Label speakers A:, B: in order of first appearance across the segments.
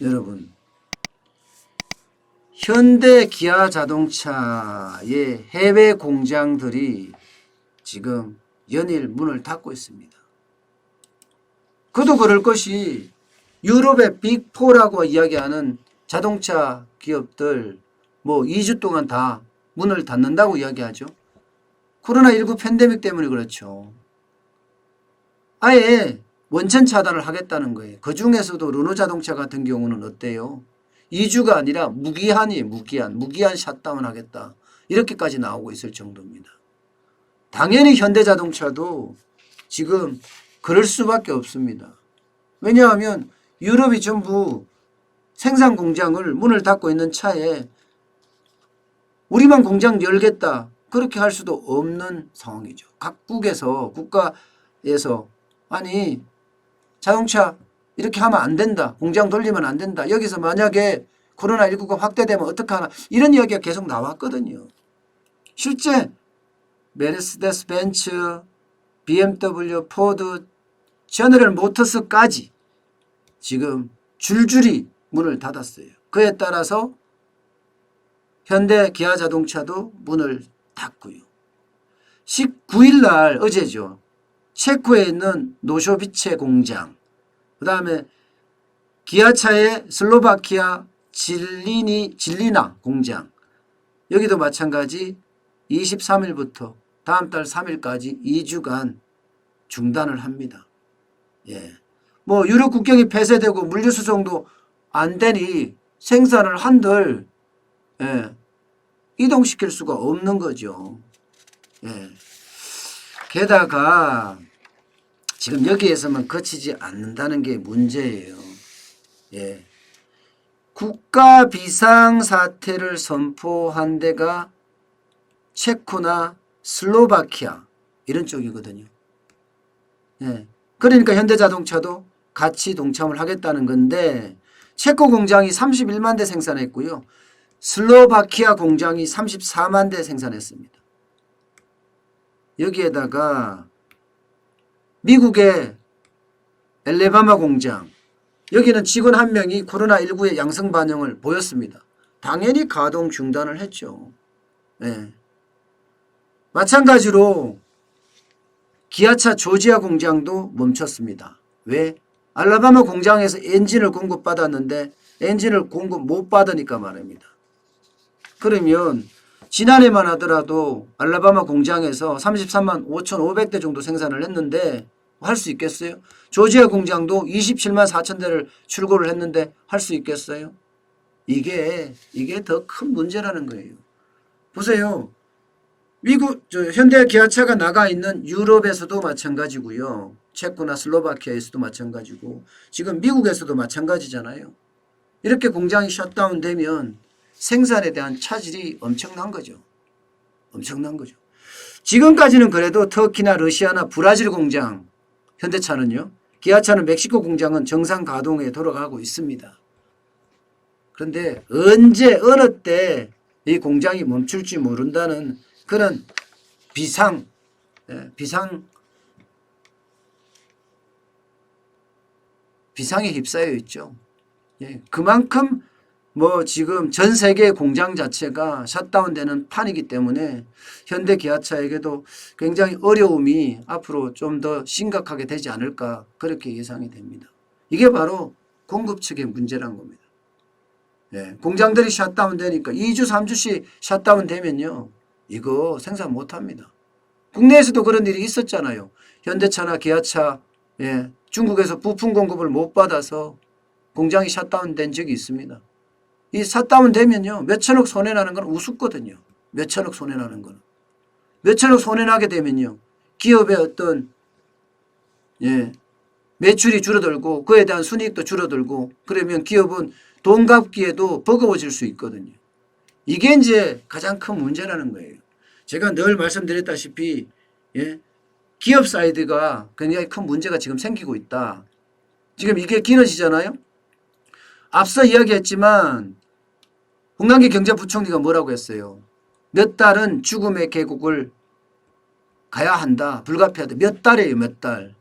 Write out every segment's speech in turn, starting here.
A: 여러분, 현대 기아 자동차의 해외 공장들이 지금 연일 문을 닫고 있습니다. 그도 그럴 것이 유럽의 빅4라고 이야기하는 자동차 기업들 2주 동안 다 문을 닫는다고 이야기하죠. 코로나19 팬데믹 때문에 그렇죠. 아예 원천 차단을 하겠다는 거예요. 그 중에서도 르노 자동차 같은 경우는 어때요? 2주가 아니라 무기한이에요. 무기한 샷다운 하겠다. 이렇게까지 나오고 있을 정도입니다. 당연히 현대자동차도 지금 그럴 수밖에 없습니다. 왜냐하면 유럽이 전부 생산 공장을 문을 닫고 있는 차에 우리만 공장 열겠다. 그렇게 할 수도 없는 상황이죠. 각국에서 국가에서 아니 자동차 이렇게 하면 안 된다. 공장 돌리면 안 된다. 여기서 만약에 코로나19가 확대되면 어떡하나. 이런 이야기가 계속 나왔거든요. 실제 메르세데스 벤츠, BMW, 포드, 제너럴 모터스까지 지금 줄줄이 문을 닫았어요. 그에 따라서 현대 기아 자동차도 문을 닫고요. 19일 날 어제죠. 체코에 있는 노쇼비체 공장, 그 다음에 기아차의 슬로바키아 질리나 공장, 여기도 마찬가지 23일부터 다음 달 3일까지 2주간 중단을 합니다. 예. 유럽 국경이 폐쇄되고 물류 수송도 안 되니 생산을 한들 이동시킬 수가 없는 거죠. 예. 게다가 지금 여기에서만 그치지 않는다는 게 문제예요. 예. 국가 비상사태를 선포한 데가 체코나 슬로바키아 이런 쪽이거든요. 예. 그러니까 현대자동차도 같이 동참을 하겠다는 건데 체코 공장이 31만 대 생산했고요. 슬로바키아 공장이 34만 대 생산했습니다. 여기에다가 미국의 엘레바마 공장, 여기는 직원 한 명이 코로나19의 양성 반응을 보였습니다. 당연히 가동 중단을 했죠. 네. 마찬가지로 기아차 조지아 공장도 멈췄습니다. 왜? 알라바마 공장에서 엔진을 공급받았는데 엔진을 공급 못 받으니까 말입니다. 그러면 지난해만 하더라도 알라바마 공장에서 33만 5,500대 정도 생산을 했는데 할 수 있겠어요? 조지아 공장도 27만 4천 대를 출고를 했는데 할 수 있겠어요? 이게 더 큰 문제라는 거예요. 보세요. 미국 현대 기아차가 나가 있는 유럽에서도 마찬가지고요. 체코나 슬로바키아에서도 마찬가지고 지금 미국에서도 마찬가지잖아요. 이렇게 공장이 셧다운 되면 생산에 대한 차질이 엄청난 거죠. 엄청난 거죠. 지금까지는 그래도 터키나 러시아나 브라질 공장, 현대차는요. 기아차는 멕시코 공장은 정상 가동에 돌아가고 있습니다. 그런데 언제 어느 때 이 공장이 멈출지 모른다는 그런 비상에 휩싸여 있죠. 예, 그만큼 지금 전 세계 공장 자체가 셧다운되는 판이기 때문에 현대 기아차에게도 굉장히 어려움이 앞으로 좀 더 심각하게 되지 않을까 그렇게 예상이 됩니다. 이게 바로 공급 측의 문제란 겁니다. 예, 공장들이 셧다운 되니까 2주 3주씩 셧다운 되면요. 이거 생산 못합니다. 국내에서도 그런 일이 있었잖아요. 현대차나 기아차 중국에서 부품 공급을 못 받아서 공장이 셧다운 된 적이 있습니다. 이 셧다운 되면요. 몇천억 손해나는 건 우습거든요. 몇천억 손해나는 거는. 몇천억 손해나게 되면요. 기업의 어떤 매출이 줄어들고 그에 대한 순이익도 줄어들고 그러면 기업은 돈 갚기에도 버거워질 수 있거든요. 이게 이제 가장 큰 문제라는 거예요. 제가 늘 말씀드렸다시피 기업 사이드가 굉장히 큰 문제가 지금 생기고 있다. 지금 이게 길어지잖아요. 앞서 이야기했지만 홍남기 경제부총리가 뭐라고 했어요. 몇 달은 죽음의 계곡을 가야 한다. 불가피하다. 몇 달이에요. 몇 달.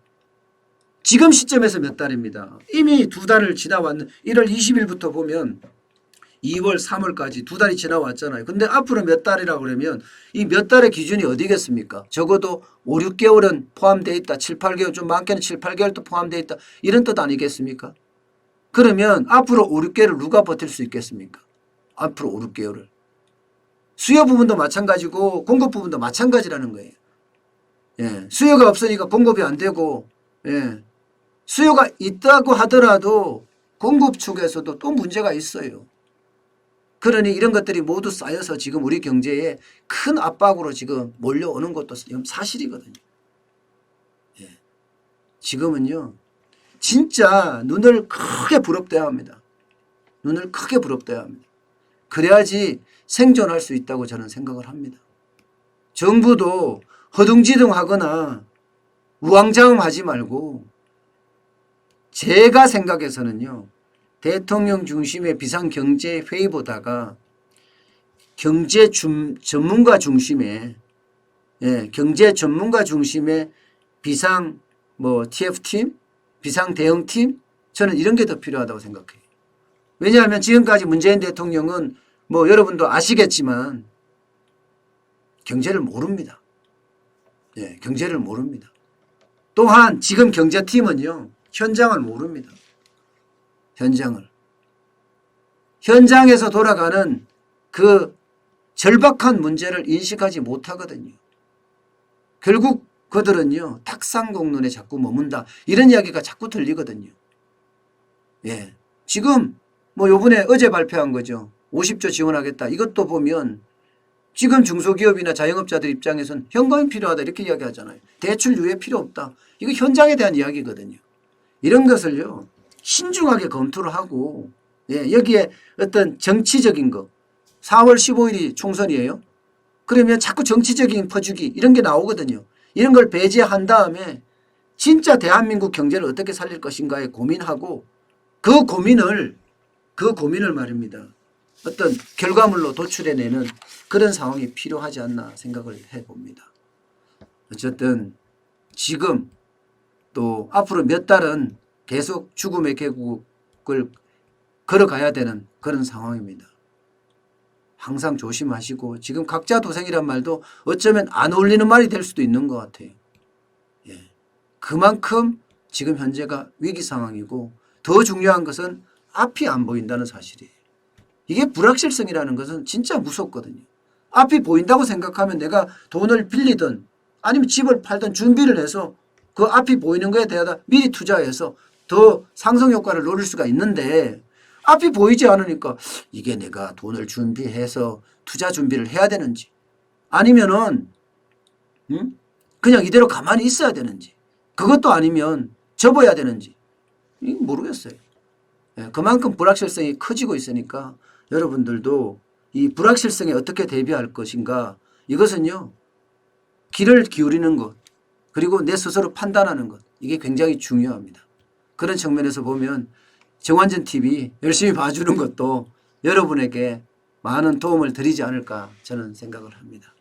A: 지금 시점에서 몇 달입니다. 이미 두 달을 지나왔는 1월 20일부터 보면 2월, 3월까지 두 달이 지나왔잖아요. 근데 앞으로 몇 달이라고 그러면 이 몇 달의 기준이 어디겠습니까? 적어도 5, 6개월은 포함되어 있다. 7, 8개월, 좀 많게는 7, 8개월도 포함되어 있다. 이런 뜻 아니겠습니까? 그러면 앞으로 5, 6개월을 누가 버틸 수 있겠습니까? 앞으로 5, 6개월을. 수요 부분도 마찬가지고 공급 부분도 마찬가지라는 거예요. 예. 수요가 없으니까 공급이 안 되고, 예. 수요가 있다고 하더라도 공급 측에서도 또 문제가 있어요. 그러니 이런 것들이 모두 쌓여서 지금 우리 경제에 큰 압박으로 지금 몰려오는 것도 사실이거든요. 예. 지금은요, 진짜 눈을 크게 부릅떠야 합니다. 눈을 크게 부릅떠야 합니다. 그래야지 생존할 수 있다고 저는 생각을 합니다. 정부도 허둥지둥하거나 우왕좌왕하지 말고 제가 생각해서는요. 대통령 중심의 비상경제회의보다가 전문가 중심의 경제 전문가 중심의 비상 TF팀, 비상 대응팀 저는 이런 게 더 필요하다고 생각해요. 왜냐하면 지금까지 문재인 대통령은 여러분도 아시겠지만 경제를 모릅니다. 예, 경제를 모릅니다. 또한 지금 경제팀은요. 현장을 모릅니다. 현장에서 돌아가는 그 절박한 문제를 인식하지 못하거든요. 결국 그들은요. 탁상공론에 자꾸 머문다. 이런 이야기가 자꾸 들리거든요. 예. 지금 요번에 어제 발표한 거죠. 50조 지원하겠다. 이것도 보면 지금 중소기업이나 자영업자들 입장에서는 현금이 필요하다 이렇게 이야기하잖아요. 대출 유예 필요 없다. 이거 현장에 대한 이야기거든요. 이런 것을요. 신중하게 검토를 하고 여기에 어떤 정치적인 거 4월 15일이 총선이에요. 그러면 자꾸 정치적인 퍼주기 이런 게 나오거든요. 이런 걸 배제한 다음에 진짜 대한민국 경제를 어떻게 살릴 것인가에 고민하고 그 고민을 말입니다. 어떤 결과물로 도출해내는 그런 상황이 필요하지 않나 생각을 해봅니다. 어쨌든 지금 또 앞으로 몇 달은 계속 죽음의 계곡을 걸어가야 되는 그런 상황입니다. 항상 조심하시고 지금 각자 도생이란 말도 어쩌면 안 어울리는 말이 될 수도 있는 것 같아요. 예. 그만큼 지금 현재가 위기 상황이고 더 중요한 것은 앞이 안 보인다는 사실이에요. 이게 불확실성이라는 것은 진짜 무섭거든요. 앞이 보인다고 생각하면 내가 돈을 빌리든 아니면 집을 팔든 준비를 해서 그 앞이 보이는 거에 대하여 미리 투자해서 더 상승 효과를 노릴 수가 있는데 앞이 보이지 않으니까 이게 내가 돈을 준비해서 투자 준비를 해야 되는지 아니면은 그냥 이대로 가만히 있어야 되는지 그것도 아니면 접어야 되는지 모르겠어요. 그만큼 불확실성이 커지고 있으니까 여러분들도 이 불확실성에 어떻게 대비할 것인가 이것은요. 귀를 기울이는 것 그리고 내 스스로 판단하는 것 이게 굉장히 중요합니다. 그런 측면에서 보면 정환전 TV 열심히 봐주는 것도 여러분에게 많은 도움을 드리지 않을까 저는 생각을 합니다.